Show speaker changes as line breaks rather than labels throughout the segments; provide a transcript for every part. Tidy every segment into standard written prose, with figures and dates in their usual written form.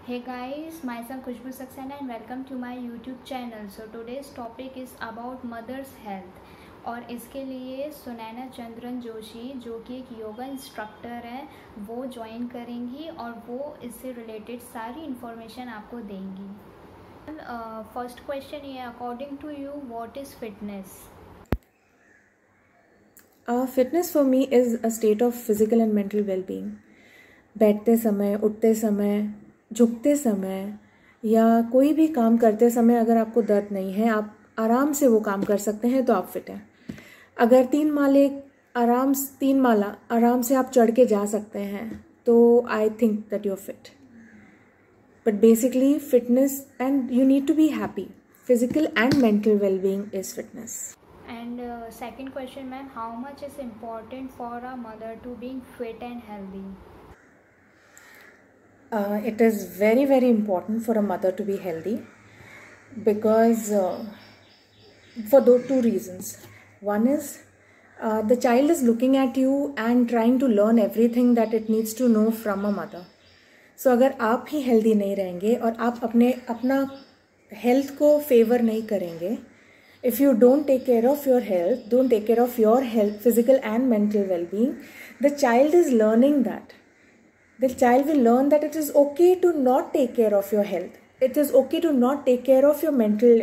Hey guys, myself Khushbu Saxena and welcome to my YouTube channel. So today's topic is about mother's health और इसके लिए सुनैना चंद्रन जोशी जो कि एक योगा इंस्ट्रक्टर है वो ज्वाइन करेंगी और वो इससे रिलेटेड सारी इन्फॉर्मेशन आपको देंगी। फर्स्ट क्वेश्चन ये, according to you what is fitness?
Fitness for me is a state of physical and mental well-being. बैठते समय, उठते समय, झुकते समय या कोई भी काम करते समय अगर आपको दर्द नहीं है, आप आराम से वो काम कर सकते हैं तो आप फिट हैं। अगर तीन माला आराम से आप चढ़ के जा सकते हैं तो I think that you are fit. But basically fitness and you need to be happy. Physical and mental wellbeing is fitness.
And second question, ma'am, how much is important for a mother to being fit and healthy?
It is very, very important for a mother to be healthy because for those two reasons. One is the child is looking at you and trying to learn everything that it needs to know from a mother. So अगर आप ही healthy नहीं रहेंगे और आप अपना health को favor नहीं करेंगे, if you don't take care of your health, don't take care of your health, physical and mental well-being, the child is learning that. The child will learn that it is okay to not take care of your health. It is okay to not take care of your mental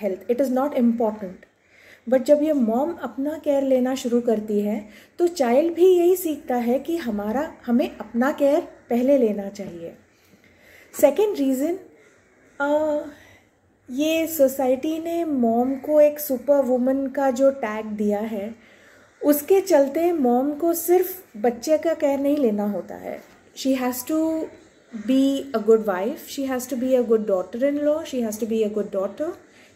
health. It is not important. But जब ये mom अपना care लेना शुरू करती है तो child भी यही सीखता है कि हमें अपना केयर पहले लेना चाहिए। सेकेंड रीज़न, ये सोसाइटी ने मॉम को एक सुपर वुमन का जो टैग दिया है उसके चलते मॉम को सिर्फ बच्चे का केयर नहीं लेना होता है। She has to be a good wife, she has to be a good daughter in law, she has to be a good daughter,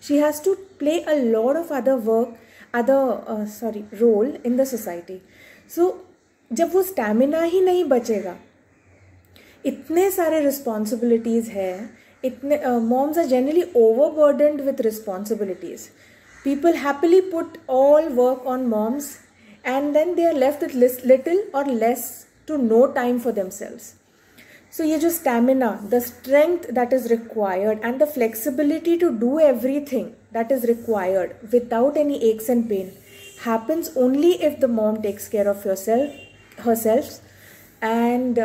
she has to play a lot of other role in the society. So जब वो stamina ही नहीं बचेगा, इतने सारे responsibilities हैं, moms are generally overburdened with responsibilities. People happily put all work on moms and then they are left with little or less to no time for themselves. So ये जो stamina, the strength that is required and the flexibility to do everything that is required without any aches and pain happens only if the mom takes care of herself and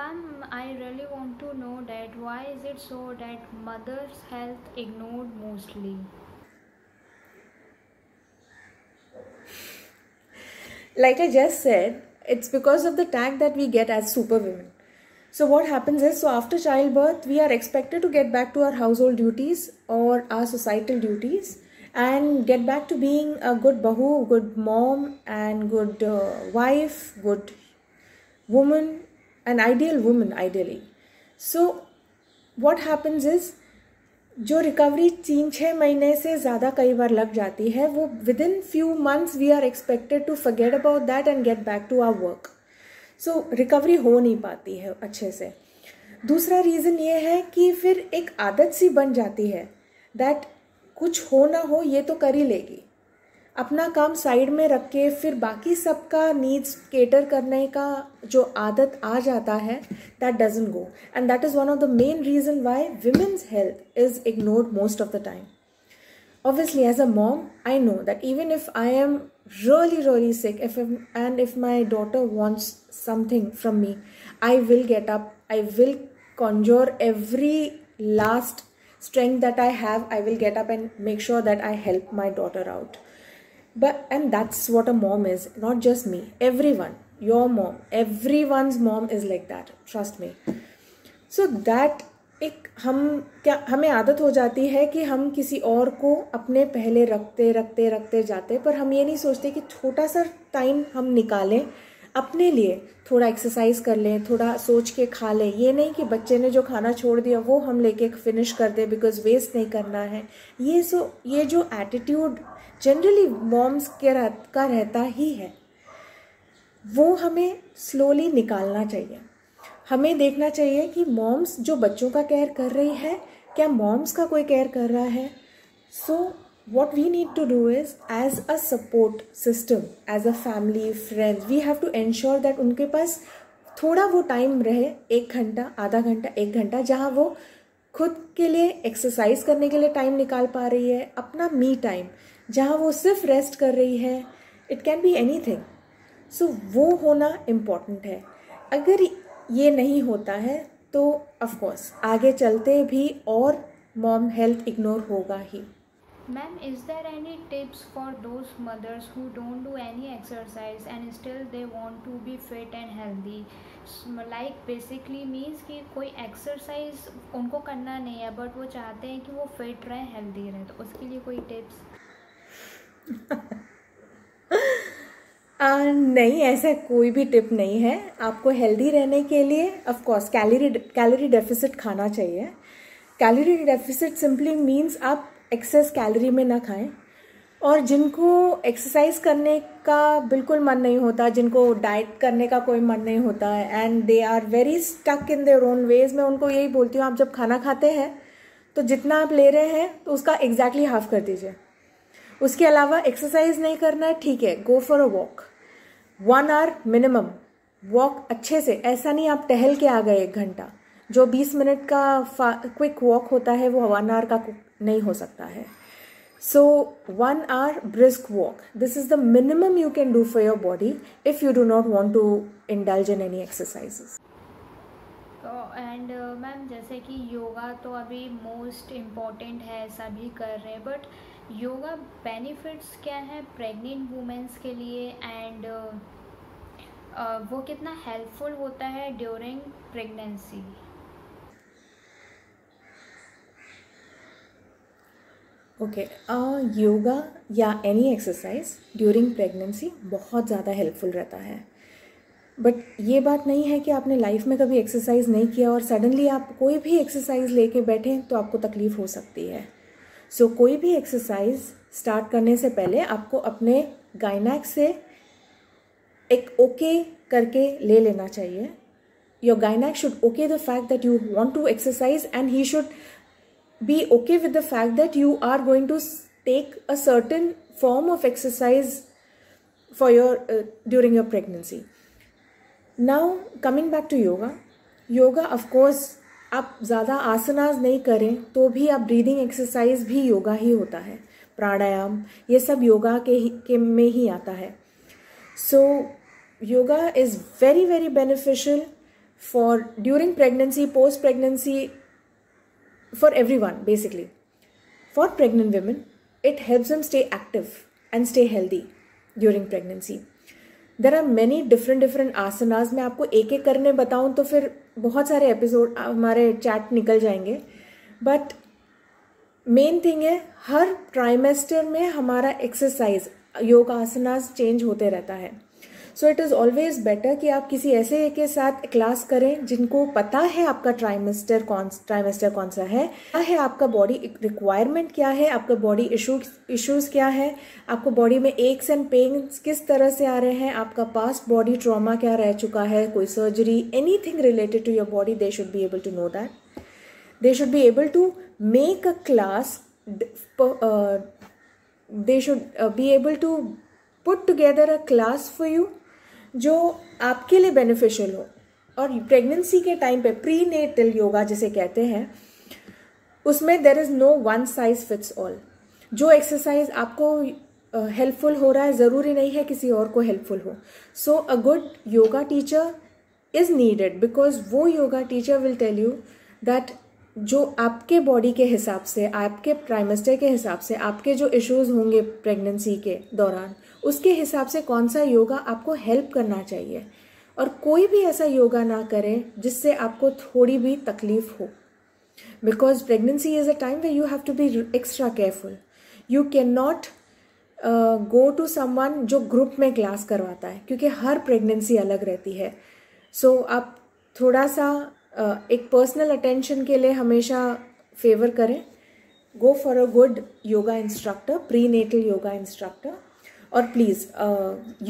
Ma'am, I really want to know that why is it so that mother's health ignored mostly?
Like I just said, it's because of the tag that we get as superwomen. So what happens is, so after childbirth, we are expected to get back to our household duties or our societal duties and get back to being a good bahu, good mom and good wife, good woman, an ideal woman ideally. So what happens is, जो recovery 3-6 महीने से ज़्यादा कई बार लग जाती है, वो within few months we are expected to forget about that and get back to our work. So recovery हो नहीं पाती है अच्छे से। दूसरा रीज़न ये है कि फिर एक आदत सी बन जाती है दैट कुछ हो ना हो ये तो कर ही लेगी, अपना काम साइड में रख के फिर बाकी सबका नीड्स केटर करने का जो आदत आ जाता है, that doesn't go and that is one of the main reason why women's health is ignored most of the time. Obviously, as a mom, I know that even if I am really, really sick, if my daughter wants something from me, I will get up, I will conjure every last strength that I have, I will get up and make sure that I help my daughter out. And that's what a mom is, not just me, everyone, your mom, everyone's mom is like that, trust me. So that हमें आदत हो जाती है कि हम किसी और को अपने पहले रखते जाते, पर हम ये नहीं सोचते कि छोटा सा टाइम हम निकालें अपने लिए, थोड़ा एक्सरसाइज कर लें, थोड़ा सोच के खा लें। ये नहीं कि बच्चे ने जो खाना छोड़ दिया वो हम लेके फिनिश कर दें बिकॉज वेस्ट नहीं करना है। ये जो एटीट्यूड जनरली मॉम्स का रहता ही है, वो हमें स्लोली निकालना चाहिए। हमें देखना चाहिए कि मॉम्स जो बच्चों का केयर कर रही है, क्या मॉम्स का कोई केयर कर रहा है। सो what we need to do is, as a support system, as a family, friends, we have to ensure that उनके पास थोड़ा वो टाइम रहे, 1 घंटा, आधा घंटा, 1 घंटा, जहाँ वो खुद के लिए एक्सरसाइज करने के लिए टाइम निकाल पा रही है, अपना मी टाइम, जहाँ वो सिर्फ रेस्ट कर रही है. It can be anything. So वो होना इम्पॉर्टेंट है. अगर ये नहीं होता है तो ऑफ कोर्स आगे चलते भी और मॉम हेल्थ इग्नोर होगा ही.
Ma'am, is there any tips for those mothers who don't do any exercise and still they want to be fit and healthy? Like basically means कि कोई exercise उनको करना नहीं है but वो चाहते हैं कि वो fit रहे, healthy रहे, तो उसके लिए कोई tips?
नहीं, ऐसा कोई भी टिप नहीं है. आपको हेल्दी रहने के लिए ऑफ कोर्स कैलोरी डेफिसिट खाना चाहिए. कैलोरी डेफिसिट सिंपली मीन्स आप एक्सेस कैलोरी में ना खाएं. और जिनको एक्सरसाइज करने का बिल्कुल मन नहीं होता, जिनको डाइट करने का कोई मन नहीं होता है and they are very stuck in their own ways, मैं उनको यही बोलती हूँ, आप जब खाना खाते हैं तो जितना आप ले रहे हैं तो उसका एग्जैक्टली हाफ कर दीजिए. उसके अलावा एक्सरसाइज नहीं करना है, ठीक है, go for a walk. 1 hour minimum walk अच्छे से. ऐसा नहीं आप टहल के आ गए 1 घंटा. जो 20 मिनट का क्विक वॉक होता है वो 1 आवर का नहीं हो सकता है. So 1 hour brisk walk, this is the minimum you can do for your body if you do not want to indulge in any exercises.
And ma'am जैसे कि योगा तो अभी मोस्ट इम्पॉर्टेंट है, सभी कर रहे हैं, बट योगा बेनिफिट्स क्या है प्रेग्नेंट वुमेन्स के लिए एंड वो कितना हेल्पफुल होता है ड्यूरिंग प्रेगनेंसी?
ओके, योगा या एनी एक्सरसाइज ड्यूरिंग प्रेगनेंसी बहुत ज़्यादा हेल्पफुल रहता है. बट ये बात नहीं है कि आपने लाइफ में कभी एक्सरसाइज नहीं किया और सडनली आप कोई भी एक्सरसाइज लेके बैठें तो आपको तकलीफ हो सकती है. सो कोई भी एक्सरसाइज स्टार्ट करने से पहले आपको अपने गायनेक से एक ओके करके ले लेना चाहिए. Your gynaec should okay the fact that you want to exercise and he should be okay with the fact that you are going to take a certain form of exercise for your during your pregnancy. Now coming back to yoga of course आप ज़्यादा आसनास नहीं करें तो भी आप breathing exercise भी योगा ही होता है. प्राणायाम ये सब योगा के में ही आता है. So yoga is very very beneficial for during pregnancy, post pregnancy, for everyone basically. For pregnant women, it helps them stay active and stay healthy during pregnancy. There are many different asanas. मैं आपको एक एक करने बताऊं तो फिर बहुत सारे एपिसोड हमारे चैट निकल जाएंगे. बट मेन थिंग है हर ट्राइमेस्टर में हमारा एक्सरसाइज योग आसनास चेंज होते रहता है. So it is always better कि आप किसी ऐसे के साथ क्लास करें जिनको पता है आपका ट्राइमेस्टर कौन सा है, क्या है आपका बॉडी रिक्वायरमेंट, क्या है आपका बॉडी इश्यूज क्या है, आपको बॉडी में एक्स एंड पेन्स किस तरह से आ रहे हैं, आपका पास्ट बॉडी ट्रॉमा क्या रह चुका है, कोई surgery, anything related to your body. They should be able to know that. They should be able to make a class. They should be able to put together a class for you जो आपके लिए beneficial हो. और pregnancy के time पे pre natal yoga जिसे कहते हैं, उसमें there is no one size fits all. जो एक्सरसाइज आपको हेल्पफुल हो रहा है ज़रूरी नहीं है किसी और को हेल्पफुल हो. So a good yoga teacher is needed because वो yoga teacher will tell you that जो आपके बॉडी के हिसाब से, आपके ट्राइमेस्टर के हिसाब से, आपके जो इश्यूज होंगे प्रेगनेंसी के दौरान, उसके हिसाब से कौन सा योगा आपको हेल्प करना चाहिए. और कोई भी ऐसा योगा ना करें जिससे आपको थोड़ी भी तकलीफ हो. Because pregnancy is a time way you have to be extra careful. You can not go to someone जो ग्रुप में क्लास करवाता है क्योंकि हर प्रेगनेंसी अलग रहती है. सो आप थोड़ा सा एक पर्सनल अटेंशन के लिए हमेशा फेवर करें. Go for a good yoga instructor, prenatal yoga instructor. और प्लीज़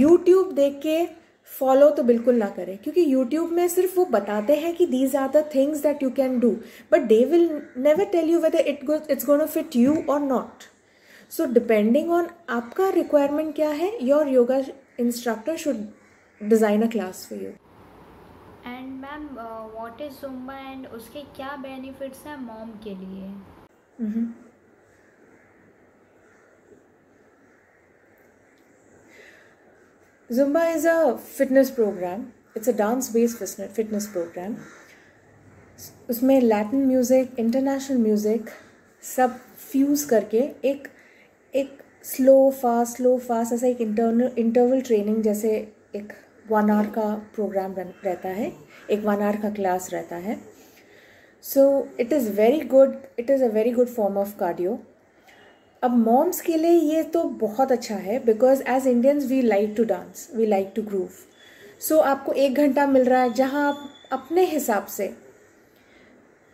यूट्यूब देख के फॉलो तो बिल्कुल ना करें क्योंकि यूट्यूब में सिर्फ वो बताते हैं कि these are the things that you can do, but they will never tell you whether it's gonna fit you और नॉट. सो डिपेंडिंग ऑन आपका रिक्वायरमेंट क्या है, your yoga instructor should design a class for you.
And ma'am what is Zumba and उसके क्या benefits हैं mom के लिए?
Zumba is a fitness program. It's a dance-based fitness program. उसमें Latin music, international music सब fuse करके एक एक स्लो फास्ट ऐसा एक इंटरवल ट्रेनिंग जैसे एक 1 आवर का प्रोग्राम रहता है, एक 1 आवर का क्लास रहता है. So it is a very good form of cardio. अब मॉम्स के लिए ये तो बहुत अच्छा है because as Indians we like to dance, we like to groove. So आपको 1 घंटा मिल रहा है जहाँ आप अपने हिसाब से,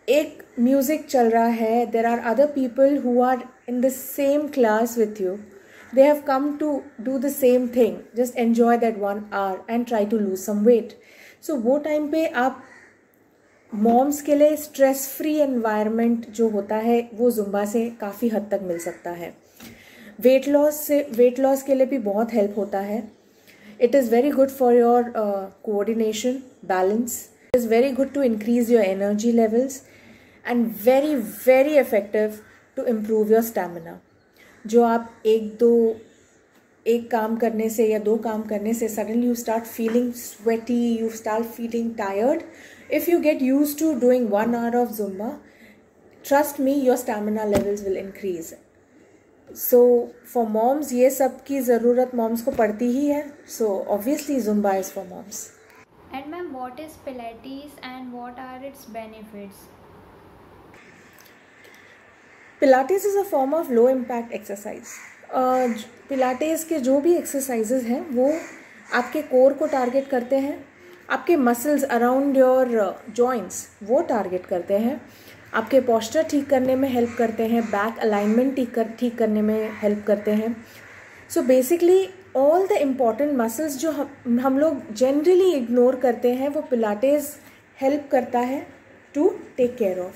एक म्यूज़िक चल रहा है, there are other people who are in the same class with you, they have come to do the same thing, just enjoy that 1 hour and try to lose some weight. So वो time पे आप moms के लिए stress free environment जो होता है वो Zumba से काफ़ी हद तक मिल सकता है. वेट लॉस के लिए भी बहुत हेल्प होता है. It is very good for your coordination, balance. It is very good to increase your energy levels and very very effective to improve your stamina. जो आप एक काम करने से या 2 काम करने से suddenly you start feeling sweaty, you start feeling tired. If you get used to doing 1 hour of Zumba, trust me, your stamina levels will increase. So for moms, ये सब की ज़रूरत moms को पड़ती ही है. So obviously Zumba is for moms.
And ma'am, what is Pilates and what are its benefits?
Pilates is a form of low impact exercise. Pilates के जो भी exercises हैं वो आपके कोर को टारगेट करते हैं, आपके मसल्स अराउंड योर जॉइंट्स वो टारगेट करते हैं, आपके पोस्चर ठीक करने में हेल्प करते हैं, बैक अलाइनमेंट ठीक करने में हेल्प करते हैं. So basically all the important muscles जो हम लोग जनरली इग्नोर करते हैं वो पिलाटेस हेल्प करता है टू टेक केयर ऑफ.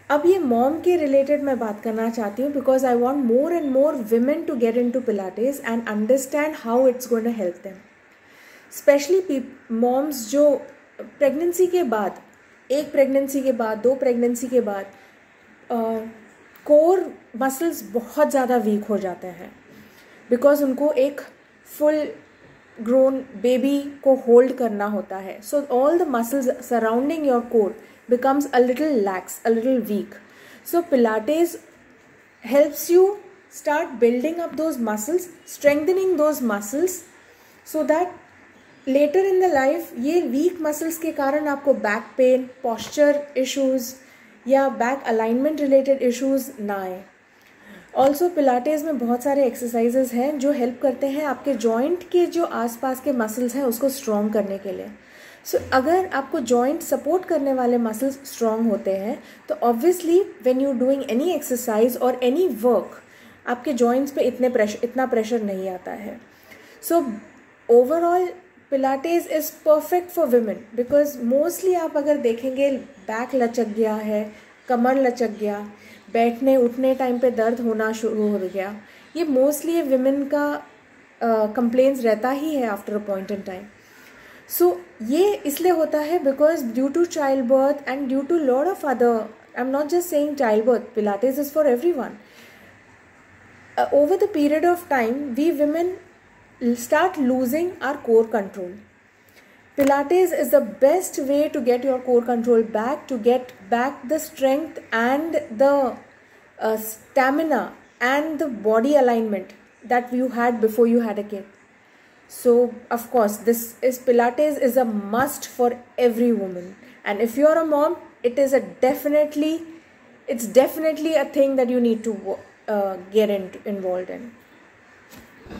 अब ये मॉम के रिलेटेड मैं बात करना चाहती हूँ because I want more and more women to get into Pilates and understand how it's going to help them. Specially moms जो प्रेगनेंसी के बाद, 1 प्रेगनेंसी के बाद, 2 प्रेगनेंसी के बाद कोर मसल्स बहुत ज़्यादा वीक हो जाते हैं बिकॉज उनको एक फुल ग्रोन बेबी को होल्ड करना होता है. So all the muscles surrounding your core becomes a little lax, a little weak. So Pilates helps you start building up those muscles, strengthening those muscles so that later in the life ये weak muscles के कारण आपको back pain, posture issues या back alignment related issues ना आए. Also Pilates में बहुत सारे एक्सरसाइजेज हैं जो हेल्प करते हैं आपके जॉइंट के जो आसपास के मसल्स हैं उसको स्ट्रॉन्ग करने के लिए. सो अगर आपको जॉइंट सपोर्ट करने वाले मसल्स स्ट्रॉन्ग होते हैं तो obviously when you doing any exercise और एनी वर्क आपके जॉइंट्स पे इतना प्रेशर नहीं आता है. So overall Pilates is perfect for women because mostly आप अगर देखेंगे बैक लचक गया है, कमर लचक गया, बैठने उठने टाइम पे दर्द होना शुरू हो गया, ये मोस्टली विमेन का कंप्लेंट्स रहता ही है after a point in time. So ये इसलिए होता है because due to childbirth and due to lot of other, I am not just saying childbirth, pilates is for everyone. Over the period of time we women start losing our core control. Pilates is the best way to get your core control back, to get back the strength and the stamina and the body alignment that you had before you had a kid. So of course Pilates is a must for every woman, and if you are a mom it's definitely a thing that you need to get involved in.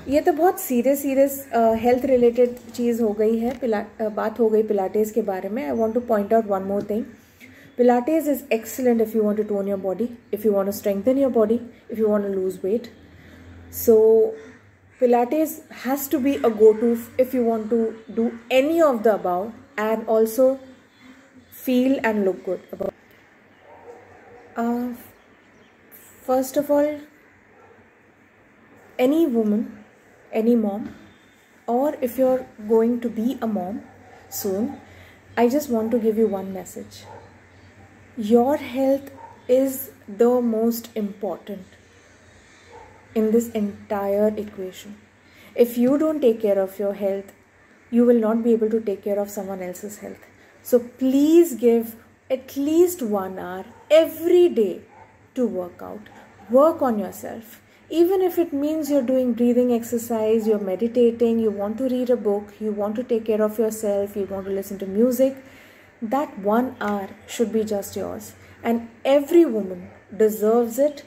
ये तो बहुत serious health related चीज़ हो गई है, बात हो गई Pilates के बारे में. I want to point out one more thing. Pilates is excellent if you want to tone your body, if you want to strengthen your body, if you want to lose weight. So Pilates has to be a go to if you want to do any of the above and also feel and look good about. First of all, any woman, any mom, or if you're going to be a mom soon, I just want to give you one message. Your health is the most important in this entire equation. If you don't take care of your health, you will not be able to take care of someone else's health. So please give at least 1 hour every day to work out. Work on yourself. Even if it means you're doing breathing exercise, you're meditating, you want to read a book, you want to take care of yourself, you want to listen to music, that 1 hour should be just yours. And every woman deserves it